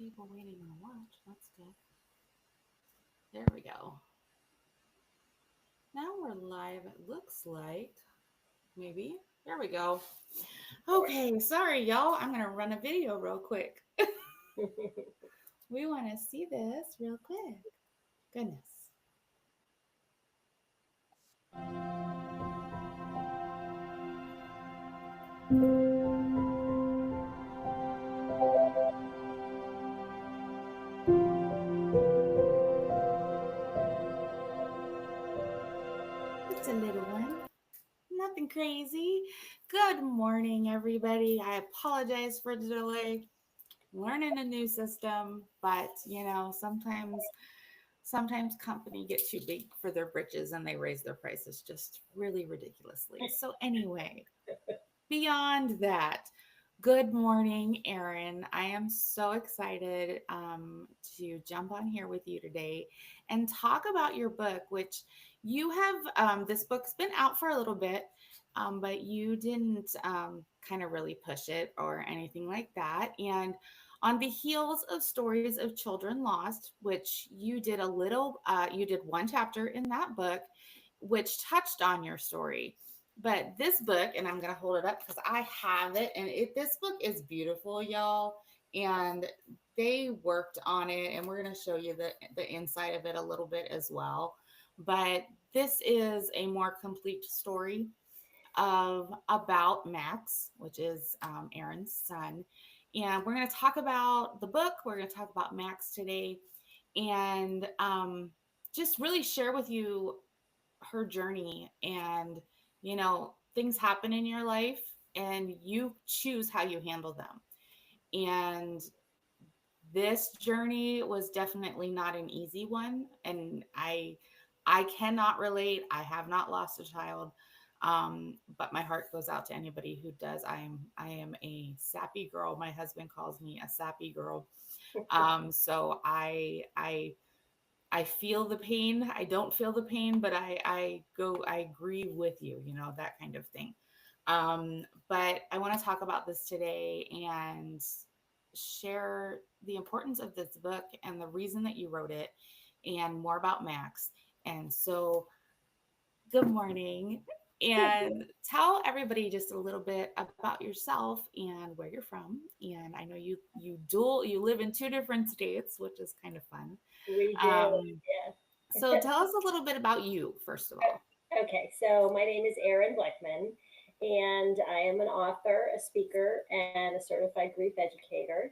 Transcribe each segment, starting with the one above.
people waiting on watch. That's good. There we go. Now we're live, it looks like. Maybe. There we go. Okay, sorry, y'all. I'm going to run a video real quick. We want to see this real quick. Goodness. It's a little one. Nothing crazy. Good morning, everybody. I apologize for the delay. Learning a new system, but sometimes company get too big for their britches and they raise their prices just really ridiculously. So anyway, beyond that, good morning, Erin. I am so excited to jump on here with you today and talk about your book, which you have. This book's been out for a little bit, but you didn't kind of really push it or anything like that. And on the heels of Stories of Children Lost, which you did one chapter in that book, which touched on your story. But this book, and I'm gonna hold it up because I have it, and this book is beautiful, y'all. And they worked on it, and we're gonna show you the inside of it a little bit as well. But this is a more complete story of about Max, which is Erin's son. And we're going to talk about the book. We're going to talk about Max today, and just really share with you her journey. And things happen in your life, and you choose how you handle them. And this journey was definitely not an easy one, and I cannot relate. I have not lost a child, but my heart goes out to anybody who does. I am a sappy girl. My husband calls me a sappy girl. So I feel the pain. I don't feel the pain, but I grieve with you, that kind of thing. But I want to talk about this today and share the importance of this book and the reason that you wrote it and more about Max. And so, good morning. And tell everybody just a little bit about yourself and where you're from. And I know you live in two different states, which is kind of fun. We do, Um, so yeah. tell us a little bit about you, first of all. Okay, so my name is Erin Blechman, and I am an author, a speaker, and a certified grief educator.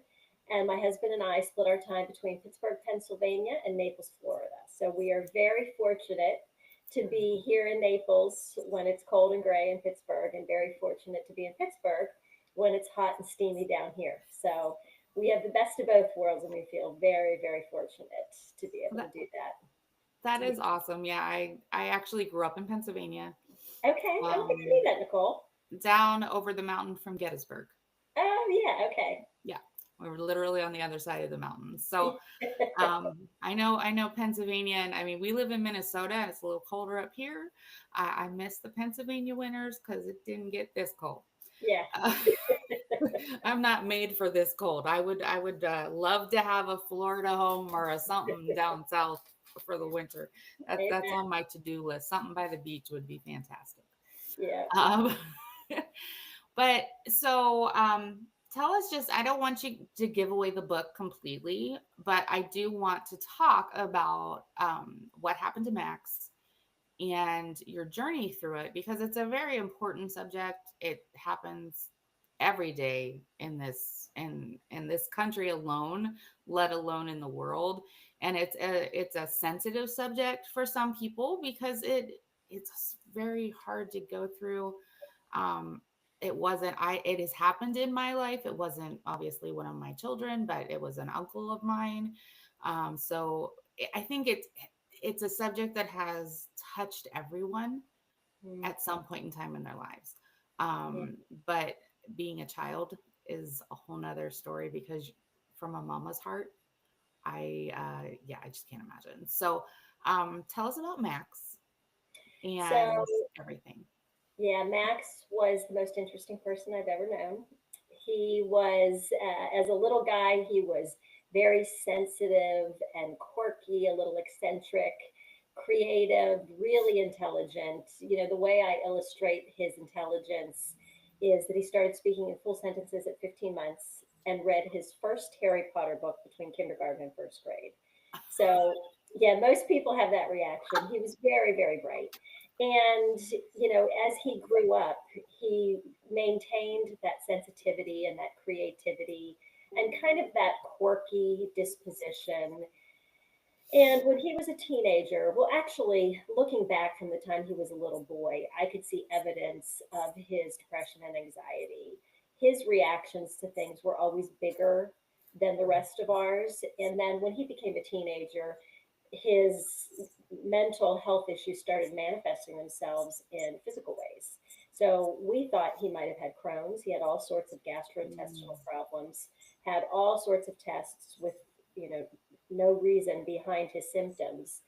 And my husband and I split our time between Pittsburgh, Pennsylvania, and Naples, Florida. So we are very fortunate to be here in Naples when it's cold and gray in Pittsburgh, and very fortunate to be in Pittsburgh when it's hot and steamy down here. So we have the best of both worlds, and we feel very, very fortunate to be able to That, do that. that is awesome. Yeah, I actually grew up in Pennsylvania, Okay, I think I um, knew that, Nicole. down over the mountain from Gettysburg. Oh, yeah, okay. Yeah, we were literally on the other side of the mountains. So I know Pennsylvania, and I mean we live in Minnesota, and it's a little colder up here. I miss the Pennsylvania winters because it didn't get this cold. Yeah, Uh, I'm not made for this cold. I would love to have a Florida home or a something down south for the winter. That's amen. on my to do list. Something by the beach would be fantastic. Yeah. Um, but so tell us just, I don't want you to give away the book completely, but I do want to talk about what happened to Max and your journey through it because it's a very important subject. It happens every day in this country alone, let alone in the world. And it's a sensitive subject for some people because it's very hard to go through. um it wasn't I it has happened in my life. It wasn't obviously one of my children, but it was an uncle of mine. So I think it's a subject that has touched everyone Mm, at some point in time in their lives. yeah. But being a child is a whole nother story because from a mama's heart, yeah, I just can't imagine. So tell us about Max So, and everything. yeah, Max was the most interesting person I've ever known. He was, as a little guy, he was very sensitive and quirky, a little eccentric, creative, really intelligent. The way I illustrate his intelligence is that he started speaking in full sentences at 15 months and read his first Harry Potter book between kindergarten and first grade. So, yeah, most people have that reaction. He was very, very bright. And, as he grew up, he maintained that sensitivity and that creativity and kind of that quirky disposition. And when he was a teenager, well, actually, looking back from the time he was a little boy, I could see evidence of his depression and anxiety. His reactions to things were always bigger than the rest of ours. And then when he became a teenager, his mental health issues started manifesting themselves in physical ways. So we thought he might have had Crohn's. He had all sorts of Mm. gastrointestinal problems, had all sorts of tests with, you know, no reason behind his symptoms.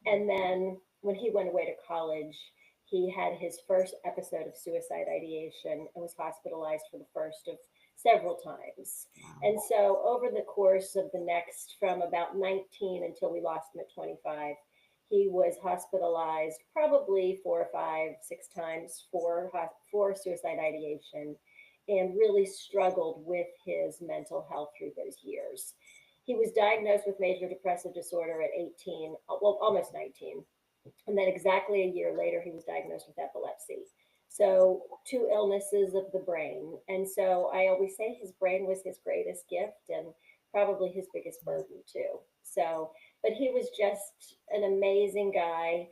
And then when he went away to college, he had his first episode of suicide ideation and was hospitalized for the first of several times. Wow. And so, over the course of the next, from about 19 until we lost him at 25, he was hospitalized probably four or five, six times for suicide ideation and really struggled with his mental health through those years. He was diagnosed with major depressive disorder at 18, well, almost 19. And then exactly a year later, he was diagnosed with epilepsy. So, two illnesses of the brain. And so I always say his brain was his greatest gift and probably his biggest burden, too. So, but he was just an amazing guy.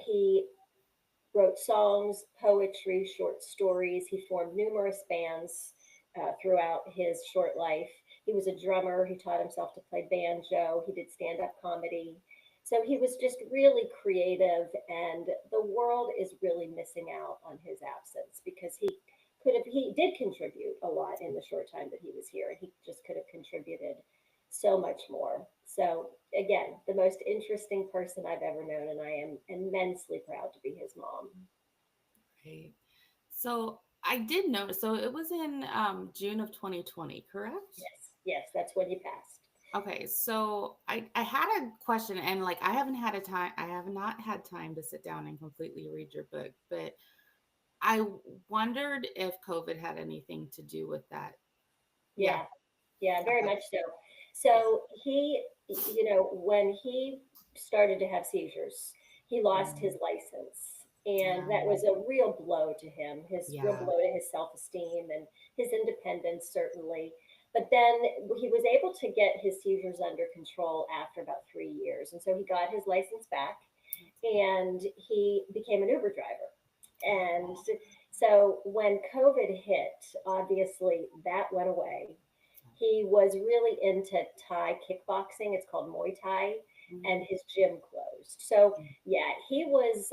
He wrote songs, poetry, short stories. He formed numerous bands throughout his short life. He was a drummer. He taught himself to play banjo. He did stand up comedy. So he was just really creative, and the world is really missing out on his absence because he did contribute a lot in the short time that he was here, and he just could have contributed so much more. So, again, the most interesting person I've ever known, and I am immensely proud to be his mom. Right. So I did notice. So it was in June of 2020, correct? Yes, yes, that's when he passed. Okay. So I had a question, and like I have not had time to sit down and completely read your book, but I wondered if COVID had anything to do with that. Yeah. Yeah, yeah, very Okay. much so. Yeah. So when he started to have seizures, he lost his Mm, license. And that was um, a real blow to him, his real yeah. blow to his self esteem and his independence, certainly. But then he was able to get his seizures under control after about 3 years. And so he got his license back That's good. and he became an Uber driver. And so when COVID hit, obviously that went away. He was really into Thai kickboxing. It's called Muay Thai, and Mhm. his gym closed. So, yeah, he was,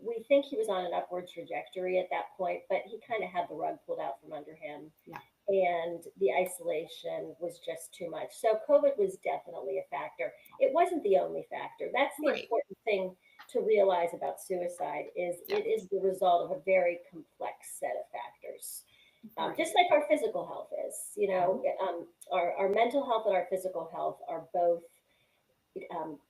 we think he was on an upward trajectory at that point, but he kind of had the rug pulled out from under him, Yeah. and the isolation was just too much. So, COVID was definitely a factor. It wasn't the only factor. That's the Right. important thing to realize about suicide is Yeah. it is the result of a very complex set of factors, just Right. like our physical health is. Mhm. Our mental health and our physical health are both, um,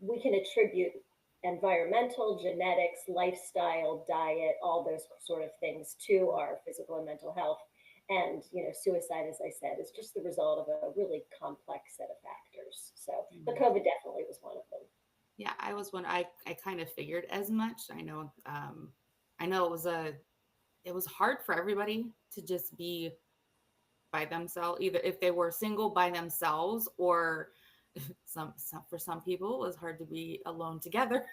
we can attribute environmental, genetics, lifestyle, diet, all those sort of things to our physical and mental health. And, suicide, as I said, is just the result of a really complex set of factors. So, but Mhm. COVID definitely was one of them. Yeah, I was one. I kind of figured as much. I know it was hard for everybody to just be by themselves, either if they were single by themselves or some for some people it was hard to be alone together,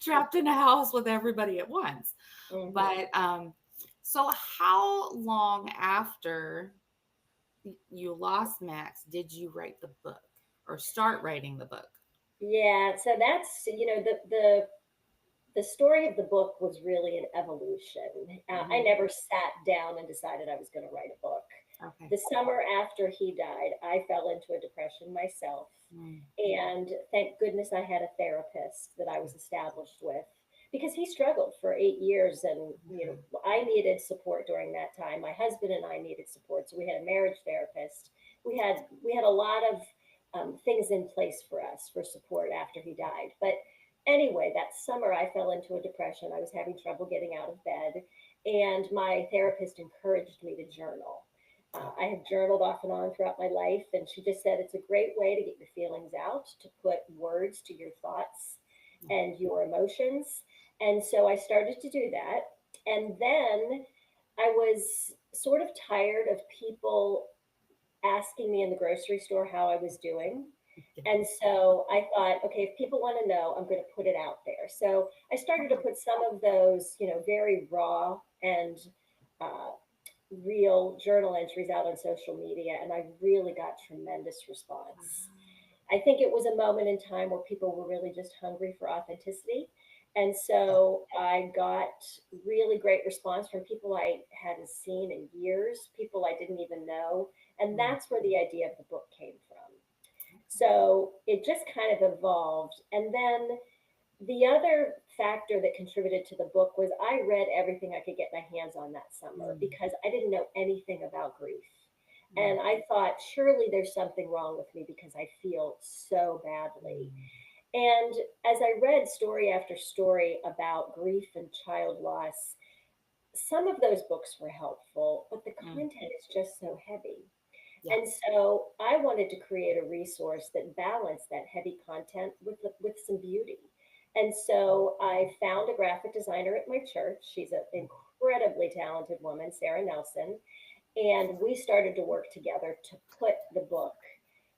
trapped in a house with everybody at once. Mm-hmm. But so how long after you lost Max did you write the book or start writing the book? Yeah, so that's the story of the book was really an evolution. I Hmm. never sat down and decided I was going to write a book. Okay. The summer after he died, I fell into a depression myself. Mm. And thank goodness I had a therapist that I was established with because he struggled for 8 years. And, I needed support during that time. My husband and I needed support. So we had a marriage therapist we had a lot of things in place for us for support after he died. But anyway, that summer I fell into a depression. I was having trouble getting out of bed, and my therapist encouraged me to journal. I have journaled off and on throughout my life, and she just said it's a great way to get your feelings out, to put words to your thoughts and your emotions. And so I started to do that. And then I was sort of tired of people asking me in the grocery store how I was doing. And so I thought, okay, if people want to know, I'm going to put it out there. So I started to put some of those, very raw and uh, real journal entries out on social media, and I really got tremendous response. I think it was a moment in time where people were really just hungry for authenticity. And so I got really great response from people I hadn't seen in years, people I didn't even know. And that's where the idea of the book came from. So it just kind of evolved. And then the other factor that contributed to the book was I read everything I could get my hands on that summer because I didn't know anything about grief. And I thought, surely there's something wrong with me because I feel so badly. And as I read story after story about grief and child loss, some of those books were helpful, but the content is just so heavy. Yeah. And so I wanted to create a resource that balanced that heavy content with some beauty. And so I found a graphic designer at my church. She's an incredibly talented woman, Sarah Nelson. And we started to work together to put the book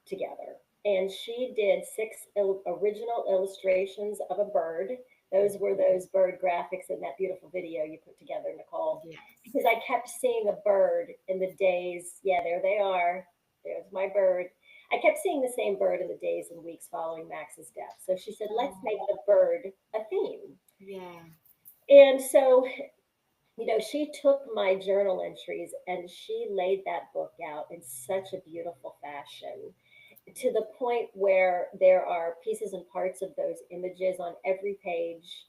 together. And she did six original illustrations of a bird. Those were those bird graphics in that beautiful video you put together, Nicole. Yes. Because I kept seeing a bird in the days. Yeah, there they are. There's my bird. I kept seeing the same bird in the days and weeks following Max's death. So she said, let's Oh, make the bird a theme. yeah. And so she took my journal entries and she laid that book out in such a beautiful fashion to the point where there are pieces and parts of those images on every page.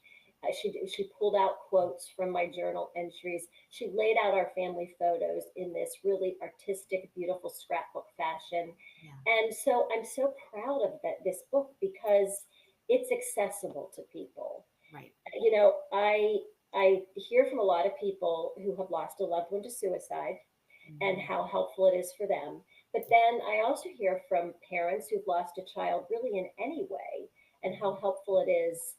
She pulled out quotes from my journal entries. She laid out our family photos in this really artistic, beautiful scrapbook fashion. Yeah. And so I'm so proud of this book because it's accessible to people. Right. I hear from a lot of people who have lost a loved one to suicide and Mhm. how helpful it is for them. But then I also hear from parents who've lost a child really in any way and how Mhm. helpful it is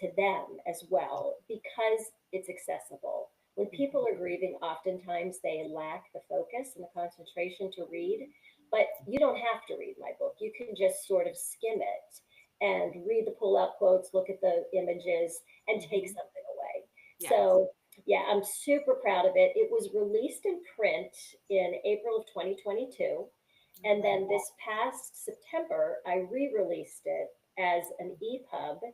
to them as well because it's accessible. When Mhm. people are grieving, oftentimes they lack the focus and the concentration to read, but you don't have to read my book. You can just sort of skim it and read the pull out quotes, look at the images, and take Mhm. something away. Yes. So yeah, I'm super proud of it. It was released in print in April of 2022. And Okay. then this past September, I re released it as an EPUB Okay.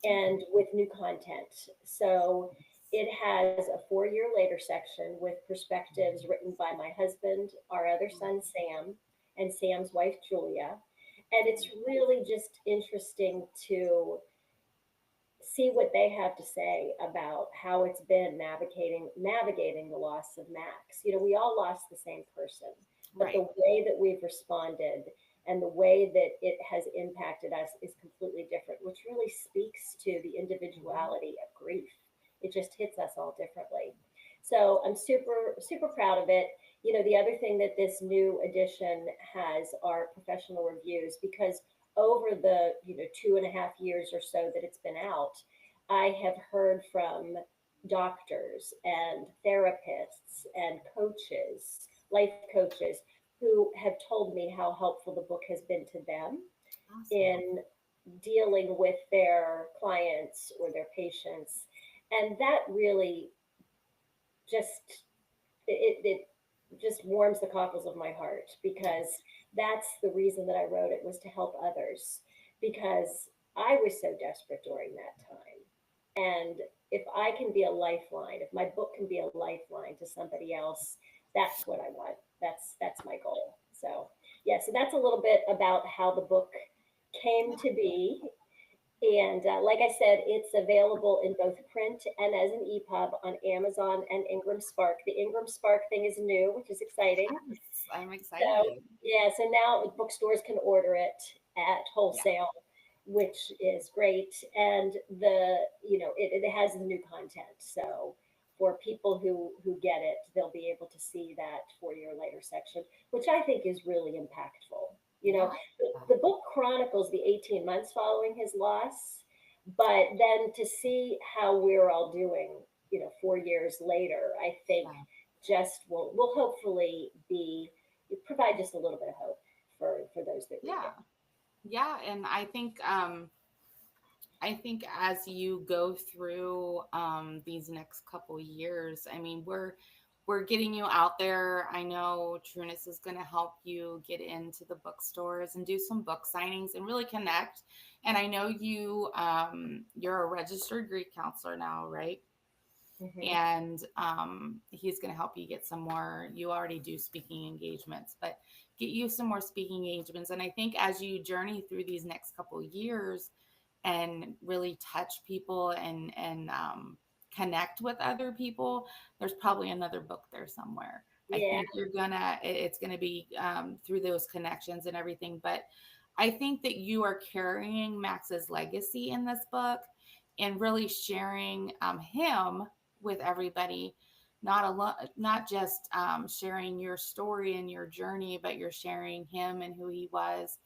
and with new content. So it has a 4 year later section with perspectives written by my husband, our other son, Sam, and Sam's wife, Julia. And it's really just interesting to see what they have to say about how it's been navigating the loss of Max. We all lost the same person, but Right. the way that we've responded and the way that it has impacted us is completely different, which really speaks to the Mhm. individuality of grief. It just hits us all differently. So I'm super proud of it. The other thing that this new edition has are professional reviews because over the 2.5 years or so that it's been out, I have heard from doctors and therapists and coaches, life coaches, who have told me how helpful the book has been to them Awesome. in dealing with their clients or their patients. And that really just it just warms the cockles of my heart because Yes. that's the reason that I wrote it, was to help others because I was so desperate during that time. And if I can be a lifeline, if my book can be a lifeline to somebody else, that's what I want. That's my goal. So yeah, so that's a little bit about how the book came Yeah. to be. And like I said, it's available in both print and as an EPUB on Amazon and Ingram Spark. The Ingram Spark thing is new, which is exciting. I'm So excited. yeah, so now bookstores can order it at Yeah. wholesale, which is great. And the it has the new content. So for people who get it, they'll be able to see that 4 year later section, which I think is really impactful. Yeah. The book chronicles the 18 months following his loss, but then to see how we're all doing, 4 years later, I think Yeah. just will hopefully be provide just a little bit of hope for those that read Yeah. it. Yeah. And I think as you go through these next couple years, I mean, we're getting you out there. I know Trunnis is going to help you get into the bookstores and do some book signings and really connect. And I know you're a registered grief counselor now, right? Hmm. And he's going to help you get some more. You already do speaking engagements, but get you some more speaking engagements. And I think as you journey through these next couple years and really touch people and connect with other people, there's probably another book there somewhere. I Yeah. think it's gonna be through those connections and everything. But I think that you are carrying Max's legacy in this book and really sharing him with everybody, not just sharing your story and your journey, but you're sharing him and who he was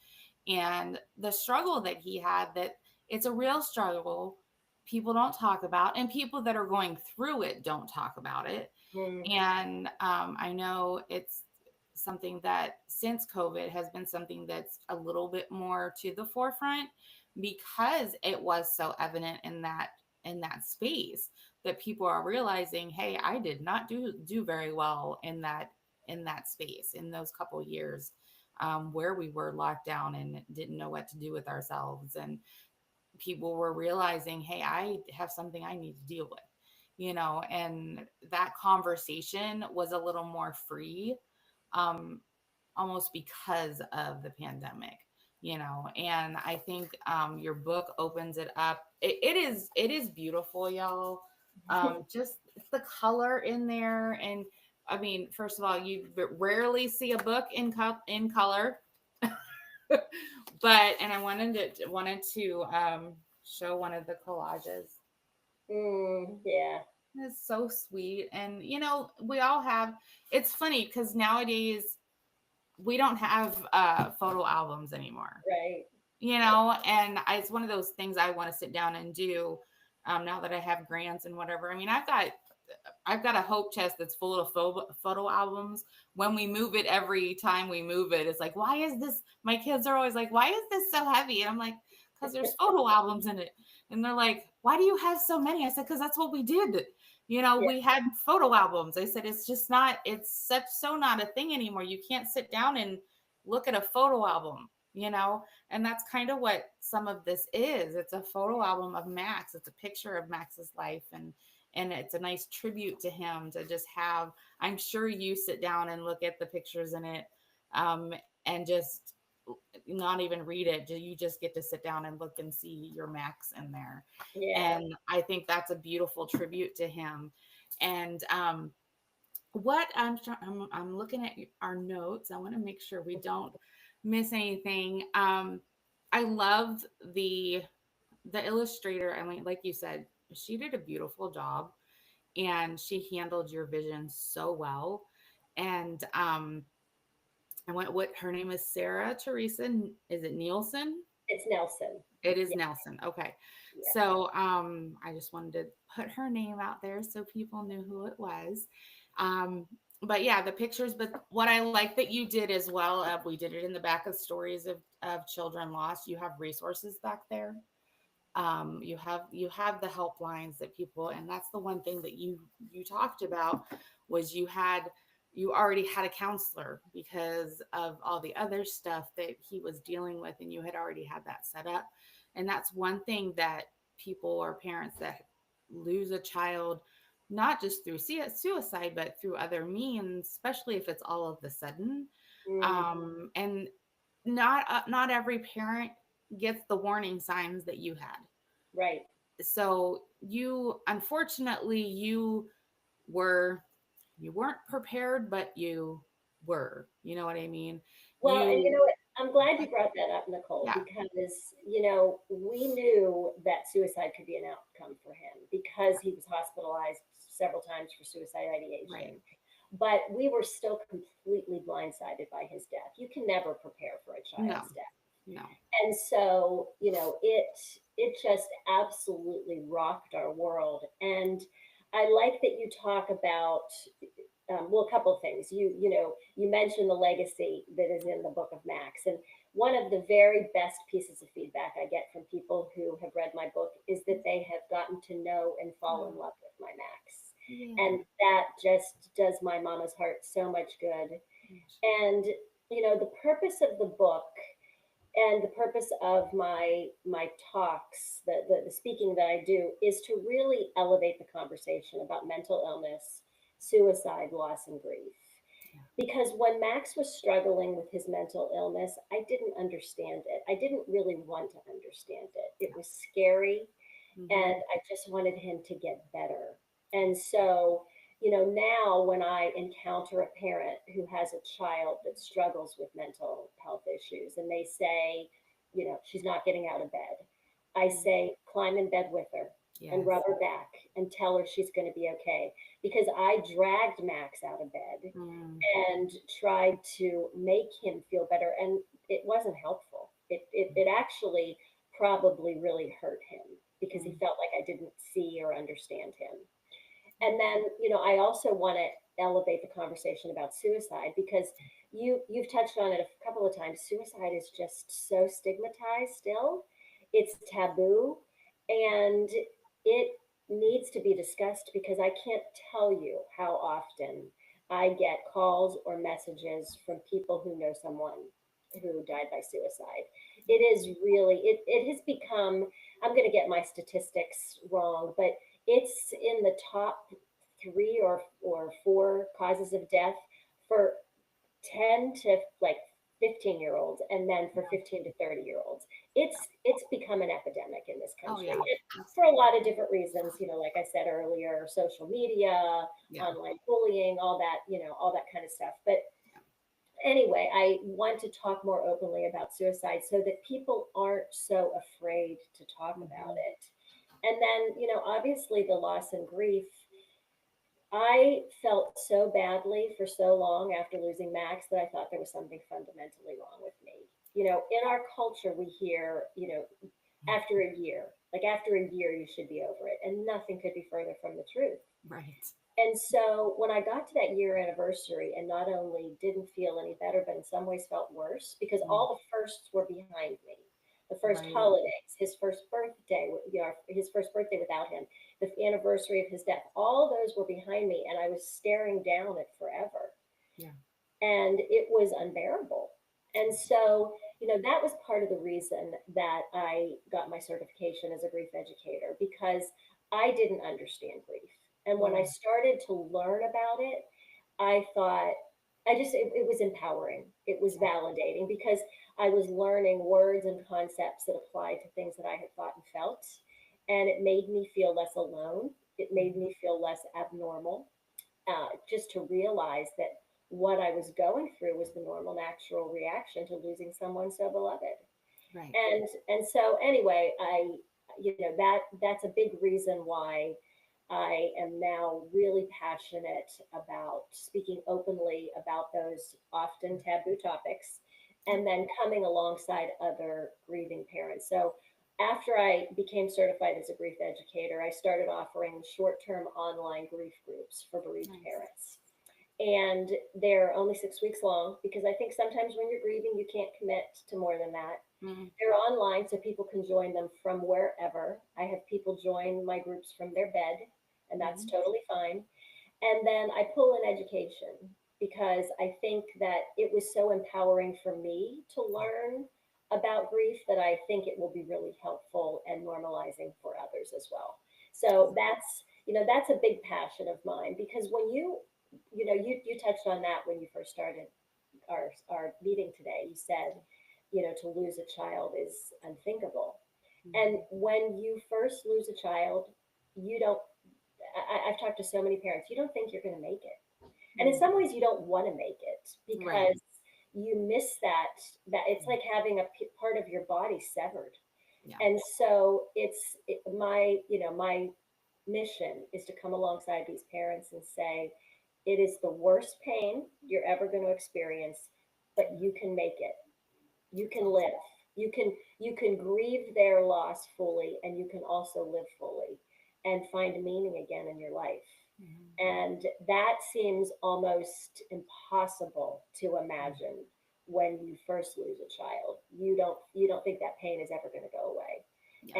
and the struggle that he had. That it's a real struggle people don't talk about, and people that are going through it don't talk about it. Mm. And I know it's something that since COVID has been something that's a little bit more to the forefront because it was so evident in that space that people are realizing, hey, I did not do very well in that space in those couple years where we were locked down and didn't know what to do with ourselves. And people were realizing, hey, I have something I need to deal with, and that conversation was a little more free, um, almost because of the pandemic, and I think your book opens it up. It is beautiful, y'all. Just the color in there. And I mean, first of all, you rarely see a book in color. But and I wanted to show one of the collages. Mm. Yeah. It's so sweet. And we all have. It's funny because nowadays we don't have photo albums anymore. Right. And it's one of those things I want to sit down and do now that I have grants and whatever. I mean, I've got a hope chest that's full of photo albums. When we move it, every time we move it, it's like, why is this? My kids are always like, why is this so heavy? And I'm like, because there's photo albums in it. And they're like, why do you have so many? I said, because that's what we did. Yeah. We had photo albums. I said, it's just not, it's such so not a thing anymore. You can't sit down and look at a photo album, and that's kind of what some of this is. It's a photo album of Max. It's a picture of Max's life, and it's a nice tribute to him to just have. I'm sure you sit down and look at the pictures in it, um, and just not even read it. You just get to sit down and look and see your Max in there. Yeah. And I think that's a beautiful tribute to him. And what I'm looking at our notes. I want to make sure we don't miss anything. I loved the illustrator. I mean, like you said, she did a beautiful job, and she handled your vision so well. And I went. What her name is? Sarah Teresa. Is it Nielsen? It's Nelson. It is Yeah. Nelson. Okay. Yeah. So I just wanted to put her name out there so people knew who it was. Um, but yeah, the pictures. But what I like that you did as well, we did it in the back of stories of children lost. You have resources back there. You have the helplines that people, and that's the one thing that you talked about was you already had a counselor because of all the other stuff that he was dealing with, and you had already had that set up. And that's one thing that people or parents that lose a child, not just through suicide but through other means, especially if it's all of the sudden, Mm. and not every parent gets the warning signs that you had. Right. So unfortunately, were you weren't prepared, but you were. You know what I mean? Well, and you You, know what? I'm glad you brought that up, Nicole, yeah, because, we knew that suicide could be an outcome for him because yeah, he was hospitalized several times for suicide ideation. right. But we were still completely blindsided by his death. You can never prepare for a No, child's death. no. And so, it just absolutely rocked our world. And I like that you talk about, well, a couple of things. You mentioned the legacy that is in the Book of Max, and one of the very best pieces of feedback I get from people who have read my book is that they have gotten to know and fall in Oh, love with my Max, yeah. and that just does my mama's heart so much good. And the purpose of the book and the purpose of my talks, the speaking that I do, is to really elevate the conversation about mental illness, suicide, loss, and grief. Yeah. Because when Max was struggling with his mental illness, I didn't understand it. I didn't really want to understand it. It was scary, Mm-hmm. and I just wanted him to get better. And so, now when I encounter a parent who has a child that struggles with mental health issues and they say, she's not getting out of bed, I say, climb in bed with her and Yes. rub her back and tell her she's going to be okay. Because I dragged Max out of bed Mm, and tried to make him feel better. And it wasn't helpful. It actually probably really hurt him because he mm, felt like I didn't see or understand him. And then, I also want to elevate the conversation about suicide because you've touched on it a couple of times. Suicide is just so stigmatized still. It's taboo, and it needs to be discussed because I can't tell you how often I get calls or messages from people who know someone who died by suicide. It is really, it has become, I'm going to get my statistics wrong, but it's in the top three or four causes of death for 10 to like 15-year-olds, and then for 15 to 30-year-olds. It's become an epidemic in this oh country, yeah. and for a Absolutely. lot of different reasons, like I said earlier, social media, Yeah. online bullying, all that kind of stuff. But anyway, I want to talk more openly about suicide so that people aren't so afraid to talk about Hmm. it. And then, obviously the loss and grief. I felt so badly for so long after losing Max that I thought there was something fundamentally wrong with me. In our culture, we hear, after a year, like after a year, you should be over it. And nothing could be further from the truth. Right. And so when I got to that year anniversary and not only didn't feel any better, but in some ways felt worse because Mm, all the firsts were behind me. The first right. holidays, his first birthday, his first birthday without him, the anniversary of his death, all those were behind me, and I was staring down at forever, Yeah. and it was unbearable. And so, that was part of the reason that I got my certification as a grief educator because I didn't understand grief. And when I Mm, started to learn about it, I thought, it was empowering. It was yeah. validating because I was learning words and concepts that applied to things that I had thought and felt. And it made me feel less alone. It made Hmm. me feel less abnormal, just to realize that what I was going through was the normal, natural reaction to losing someone so beloved. Right. And so anyway, that's a big reason why I am now really passionate about speaking openly about those often taboo topics Yep. and then coming alongside other grieving parents. So after I became certified as a grief educator, I started offering short-term online grief groups for bereaved Nice. parents. And they're only 6 weeks long because I think sometimes when you're grieving, you can't commit to more than that. Mm, They're online so people can join them from wherever. I have people join my groups from their bed, and that's hmm. totally fine. And then I pull in education because I think that it was so empowering for me to Yeah. learn about grief that I think it will be really helpful and normalizing for others as well. So that's a big passion of mine because when you touched on that when you first started our meeting today. You said, to lose a child is unthinkable. And Hmm. when you first lose a child, you don't, I've talked to so many parents, you don't think you're going to make it. And in Mm, some ways, you don't want to make it it Right. because you miss that it's like having a part of your body severed. Yeah. And so my, my mission is to come alongside these parents and say, it is the worst pain you're ever going to experience, but you can make it. You It's can awesome. live. You can grieve their loss fully, and you can also live fully and find meaning again in your life. Mhm. And that seems almost impossible to Mhm. imagine when you first lose a child. You don't think that pain is ever going to go away, Yeah.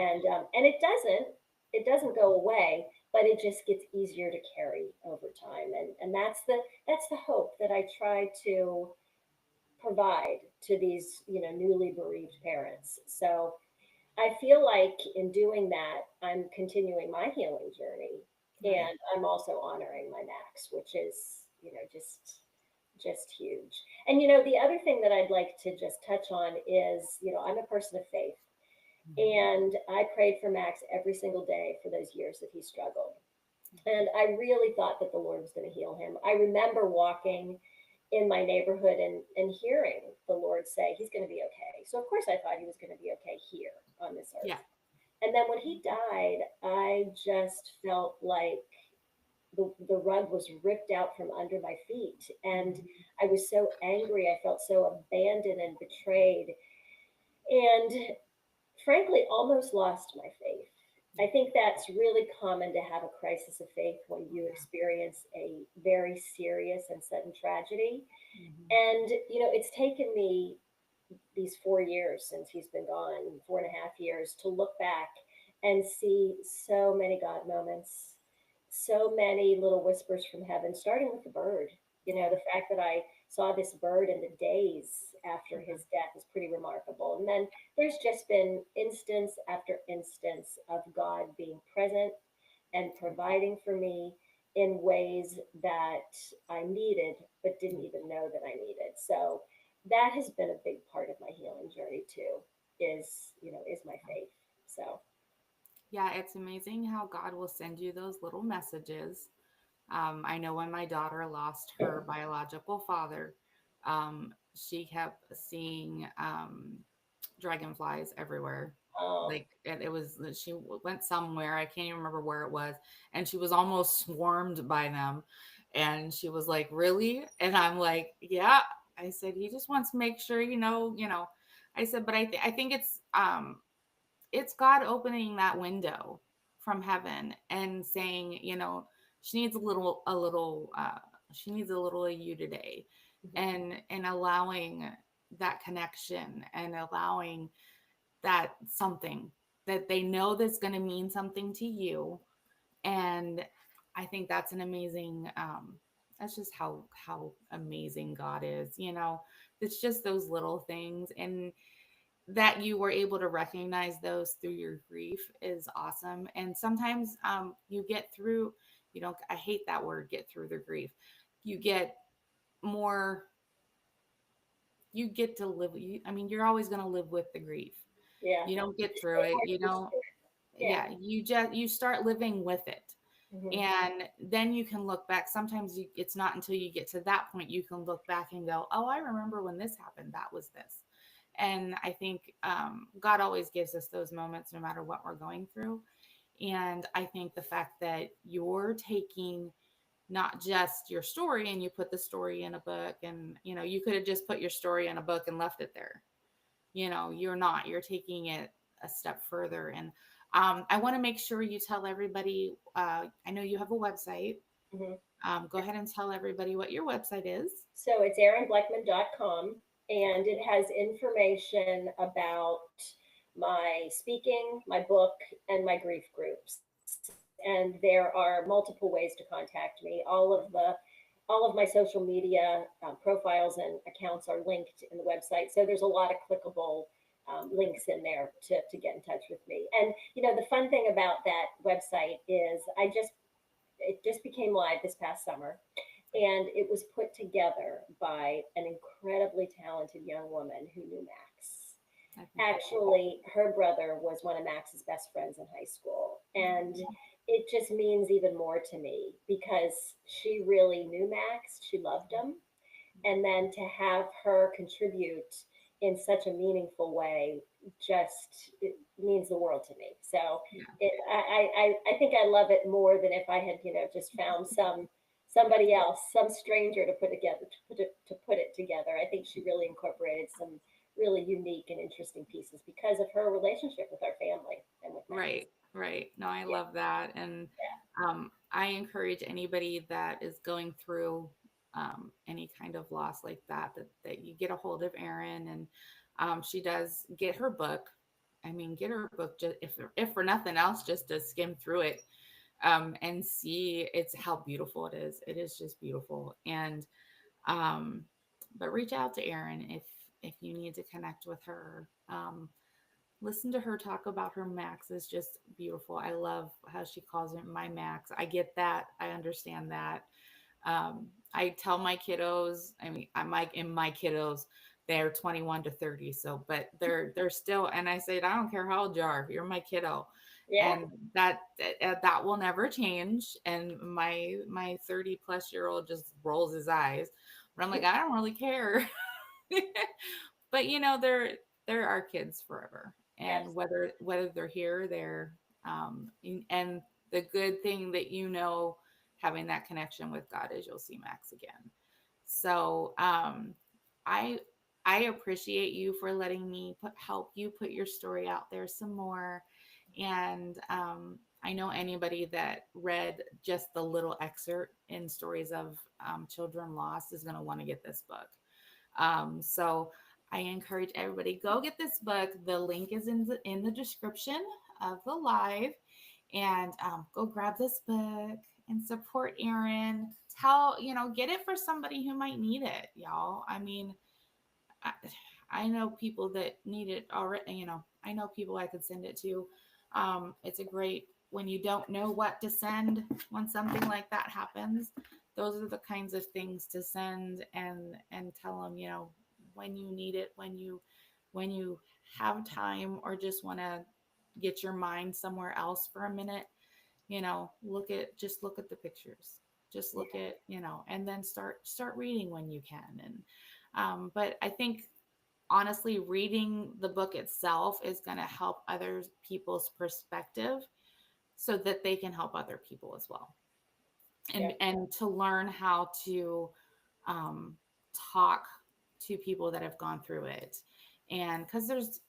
and it doesn't go away, but it just gets easier to carry over time. And that's the hope that I try to provide to these newly bereaved parents. So I feel like in doing that, I'm continuing my healing journey, Right. and I'm also honoring my max, which is just huge. And the other thing that I'd like to just touch on is, I'm a person of faith, Mhm. and I prayed for Max every single day for those years that he struggled. And I really thought that the Lord was going to heal him. I remember walking in my neighborhood and hearing the Lord say, he's going to be okay. So, of course, I thought he was going to be okay here on this earth. Yeah. And then when he died, I just felt like the rug was ripped out from under my feet. And Mhm. I was so angry. I felt so abandoned and betrayed. And frankly, almost lost my faith. I Yeah. think that's really common to have a crisis of faith when Oh, you yeah. experience a very serious and sudden tragedy. Mhm. And, it's taken me these 4 years since he's been gone, 4.5 years, to look back and see so many God moments, so many little whispers from heaven, starting with the bird. Yeah. The fact that I saw this bird in the days after Yeah. his death is pretty remarkable. And then there's just been instance after instance of God being present and providing for me in ways that I needed, but didn't even know that I needed. So that has been a big part of my healing journey too, is my faith. So Yeah, it's amazing how God will send you those little messages. I know when my daughter lost her biological father, she kept seeing dragonflies everywhere. um, Like it was, she went somewhere, I can't even remember where it was, and she was almost swarmed by them. And she was like, "Really?" And I'm like, "Yeah." I said, "He just wants to make sure you know." I said, "But I think it's God opening that window from heaven and saying, she needs she needs a little of you today." And allowing that connection and allowing that something that they know that's going to mean something to you. And I think that's an amazing that's just how amazing God is. It's just those little things, and that you were able to recognize those through your grief is awesome. And sometimes you get through, I hate that word, get through the grief. You get more, you get to live, I mean, you're always going to live with the grief. yeah, You don't get just through get it, more used to it. Yeah. yeah, you start living with it. Hmm. And then you can look back. Sometimes it's not until you get to that point you can look back and go, "Oh, I remember when this happened, that was this." And I think God always gives us those moments no matter what we're going through. And I think the fact that you're taking not just your story and you put the story in a book, and you could have just put your story in a book and left it there. You're not, you're taking it a step further. And I want to make sure you tell everybody, I know you have a website. Hmm. Go ahead and tell everybody what your website is. So it's erinblechman.com, and it has information about my speaking, my book, and my grief groups. And there are multiple ways to contact me. All of my social media profiles and accounts are linked in the website. So there's a lot of clickable links in there to get in touch with me. And the fun thing about that website is it just became live this past summer, and it was put together by an incredibly talented young woman who knew Max. I think that's Actually, her brother was one of Max's best friends in high school. And it just means even more to me because she really knew Max. She loved him. and then to have her contribute in such a meaningful way just it means the world to me. So Yeah. I think I love it more than if I had, just found somebody else, some stranger to put it together. I think she really incorporated some really unique and interesting pieces because of her relationship with our family and with Max. Right, right. No, I Yeah, love that. And yeah, I encourage anybody that is going through any kind of loss like that, that you get a hold of Erin, and she does get her book. I mean, get her book just if for nothing else, just to skim through it and see it's how beautiful it is. It is just beautiful. And um, but reach out to Erin if you need to connect with her. Listen to her talk about her Max is just beautiful. I love how she calls it my Max. I get that. I understand that. I tell my kiddos, I mean, I'm like in my kiddos, they're 21 to 30. So, but they're still, and I said, I don't care how old you are, you're my kiddo. yeah, And that will never change. And my 30 plus year old just rolls his eyes, but I'm like, I don't really care. But they're our kids forever, and yes, whether they're here or there, and the good thing that having that connection with God is you'll see Max again. So I I appreciate you for letting me help you put your story out there some more. And I know anybody that read just the little excerpt in stories of children lost is going to want to get this book. So I encourage everybody go get this book. The link is in the description of the live, and go grab this book and support Erin. Get it for somebody who might need it, y'all. I mean, I, I know people that need it already. I know people I could send it to. It's a great when you don't know what to send when something like that happens. Those are the kinds of things to send and tell them, when you need it, when you have time or just want to get your mind somewhere else for a minute. Look at the pictures, just look yeah, at, and then start reading when you can. And but I think honestly reading the book itself is going to help other people's perspective so that they can help other people as well, yeah, and to learn how to um, talk to people that have gone through it. And because there's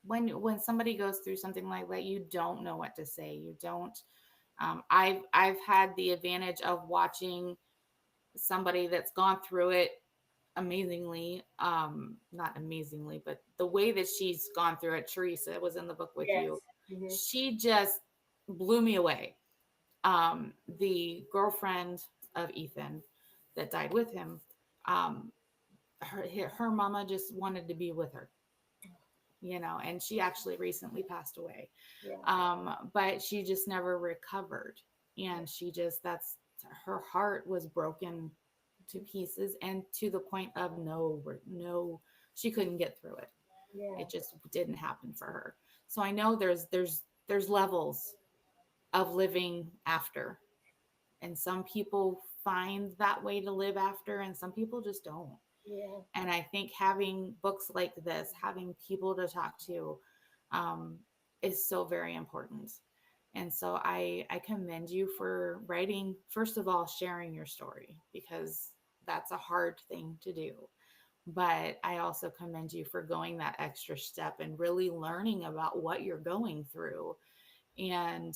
when somebody goes through something like that, you don't know what to say. You don't I've had the advantage of watching somebody that's gone through it amazingly, not amazingly, but the way that she's gone through it. Teresa was in the book with yes, you. hmm, She just blew me away. The girlfriend of Ethan that died with him, um, her mama just wanted to be with her, and she actually recently passed away. yeah, But she just never recovered. And she just, that's, her heart was broken to pieces, and to the point of no, she couldn't get through it. yeah, It just didn't happen for her. So I know there's levels of living after, and some people find that way to live after, and some people just don't. yeah, And I think having books like this, having people to talk to, um, is so very important. And so I commend you for writing, first of all, sharing your story, because that's a hard thing to do. But I also commend you for going that extra step and really learning about what you're going through, and,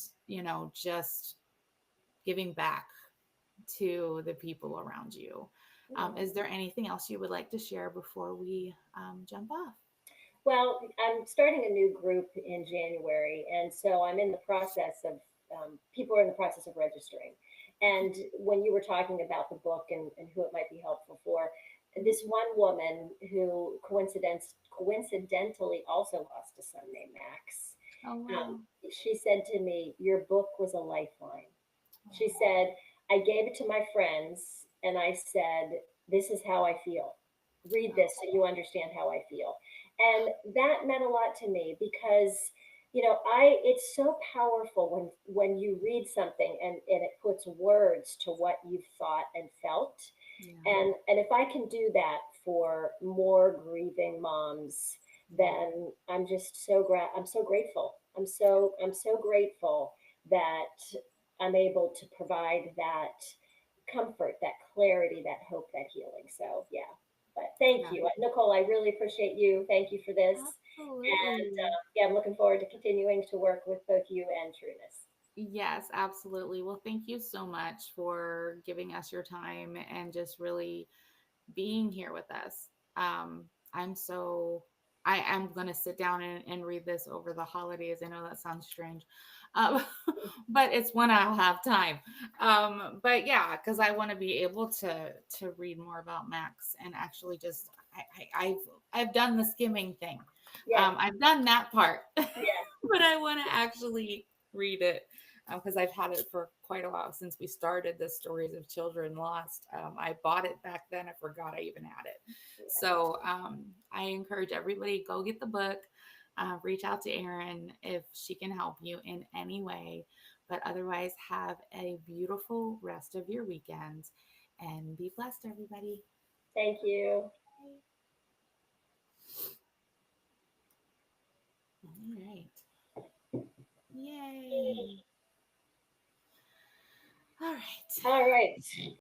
just giving back to the people around you. yeah. Is there anything else you would like to share before we jump off? Well, I'm starting a new group in January, and so I'm in the process of people are in the process of registering. And when you were talking about the book and who it might be helpful for, this one woman who coincidentally also lost a son named Max, Oh, wow. she said to me, "Your book was a lifeline." She Oh, said, "I gave it to my friends, and I said, 'This is how I feel. Read oh, this so you understand how I feel.'" And that meant a lot to me because I it's so powerful when you read something and it puts words to what you've thought and felt. Yeah. And if I can do that for more grieving moms, then I'm so grateful. I'm so grateful that I'm able to provide that comfort, that clarity, that hope, that healing. So yeah. But thank Yeah. you, Nicole. I really appreciate you. Thank you for this. And Absolutely. yeah, I'm looking forward to continuing to work with both you and Trunnis. Yes, absolutely. Well, thank you so much for giving us your time and just really being here with us. I'm so I am gonna sit down and read this over the holidays. I know that sounds strange, um, but it's when I'll have time. But yeah, because I want to be able to read more about Max and actually just I've done the skimming thing. Yeah, I've done that part, yeah, but I want to actually read it because I've had it for quite a while since we started the Stories of Children Lost. I bought it back then. I forgot I even had it. So I encourage everybody go get the book. Reach out to Erin if she can help you in any way. But otherwise, have a beautiful rest of your weekend and be blessed, everybody. thank you. All right. Yay. All right. All right.